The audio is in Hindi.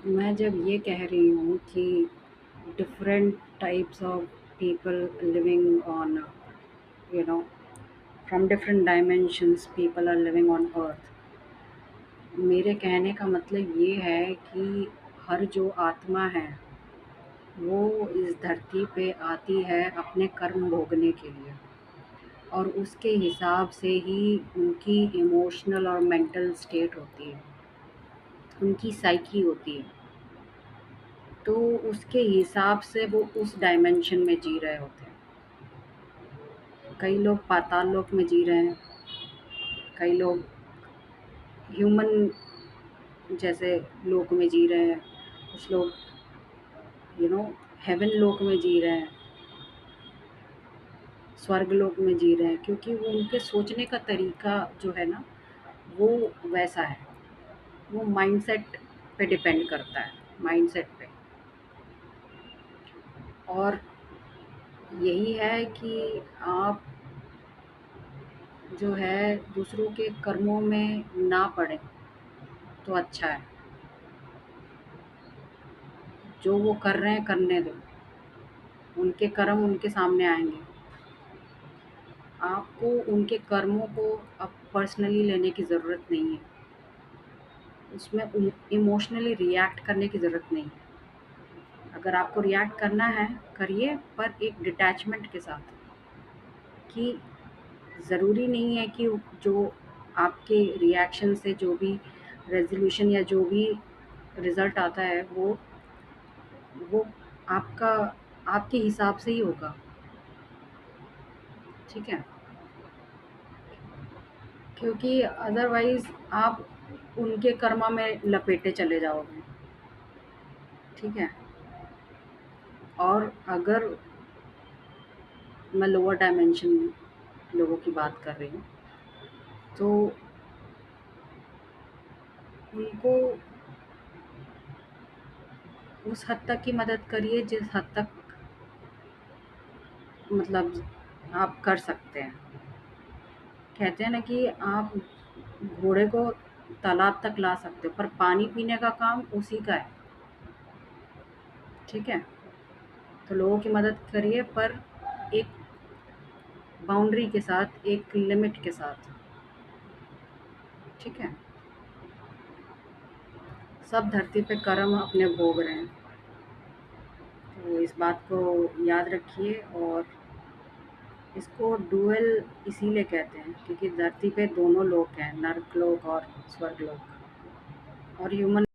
मैं जब ये कह रही हूँ कि different types of people living on you know from different dimensions people are living on earth, मेरे कहने का मतलब ये है कि हर जो आत्मा है वो इस धरती पे आती है अपने कर्म भोगने के लिए, और उसके हिसाब से ही उनकी इमोशनल और मेंटल स्टेट होती है, उनकी साइकी होती है। तो उसके हिसाब से वो उस डायमेंशन में जी रहे होते हैं। कई लोग पाताल लोक में जी रहे हैं, कई लोग ह्यूमन जैसे लोक में जी रहे हैं, कुछ लोग यू नो हेवन लोक में जी रहे हैं, स्वर्ग लोक में जी रहे हैं, क्योंकि वो उनके सोचने का तरीका जो है ना वो वैसा है। वो माइंडसेट पे डिपेंड करता है, माइंडसेट पे। और यही है कि आप जो है दूसरों के कर्मों में ना पड़े तो अच्छा है। जो वो कर रहे हैं करने दो, उनके कर्म उनके सामने आएँगे। आपको उनके कर्मों को अब पर्सनली लेने की ज़रूरत नहीं है। उसमें इमोशनली रिएक्ट करने की ज़रूरत नहीं है। अगर आपको रिएक्ट करना है, करिए, पर एक डिटैचमेंट के साथ, कि ज़रूरी नहीं है कि जो आपके रिएक्शन से जो भी रेज़ोल्यूशन या जो भी रिज़ल्ट आता है वो आपका आपके हिसाब से ही होगा। ठीक है? क्योंकि अदरवाइज़ आप उनके कर्मा में लपेटे चले जाओगे। ठीक है? और अगर मैं लोअर डायमेंशन में लोगों की बात कर रही हूँ, तो उनको उस हद तक की मदद करिए जिस हद तक मतलब आप कर सकते हैं। कहते हैं ना कि आप घोड़े को तालाब तक ला सकते हो, पर पानी पीने का काम उसी का है। ठीक है? तो लोगों की मदद करिए, पर एक बाउंड्री के साथ, एक लिमिट के साथ। ठीक है? सब धरती पे कर्म अपने भोग रहे हैं, तो इस बात को याद रखिए। और इसको डुअल इसीलिए कहते हैं क्योंकि धरती पे दोनों लोक हैं, नर्क लोक और स्वर्ग लोक। और ह्यूमन